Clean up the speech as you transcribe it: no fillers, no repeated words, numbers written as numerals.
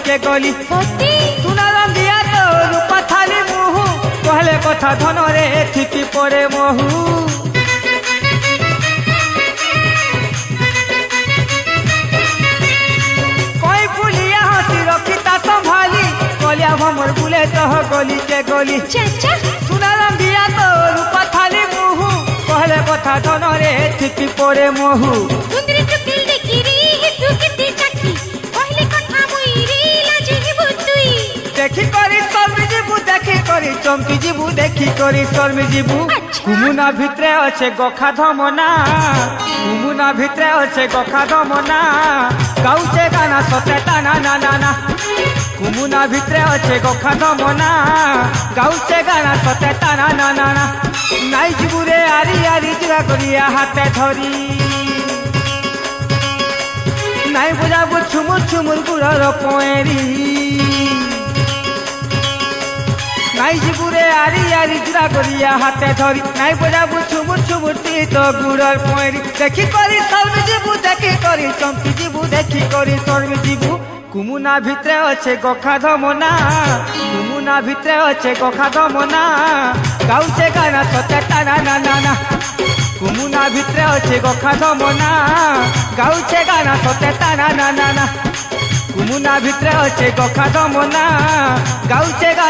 के गली सुना रंगिया तो रूप थाली मुहु कहले कथा धन रे थिकी परे महू कोई फुलिया हसी रखिता संभाली कलिया भमर बुले तह गली के गली सुना रंगिया तो रूप थाली मुहु कहले कथा धन रे थिकी परे महू देखी करी शर्मी जीबू देखी करी चमकी जीबू देखी करी शर्मी जीबू कुमुना भितरे अच्छे गोखा धमना कुमुना भितरे अच्छे गोखा धमना गाउचे गाना सते ताना ना ना ना कुमुना भितरे अच्छे गोखा धमना गाउचे गाना सते ताना ना ना ना नाई जीबू रे आरी आरी जुरा करिया हाथे धरी नाई बुझाबू छुमुर छुमुर गुड़र पोएरी नाई जीबुरे आरी आरी जुरा करिया हाथे धरी नाई बजाबू छुमुर छुमुर ती तो गुड़र पोएरी देखी करी शर्मी जीबू देखी करी चमकी जीबू देखी करी शर्मी जीबू कुमुना भितरे अच्छे गोखा धमना कुमुना भितरे अच्छे गोखा धमना गाउचे गाना सते ताना ना ना ना कुमुना भितरे अच्छे गोखा धमना गाउचे गाना सते ताना ना ना ना कुमुना भितरे अच्छे गोखा धमना गाउचे गाना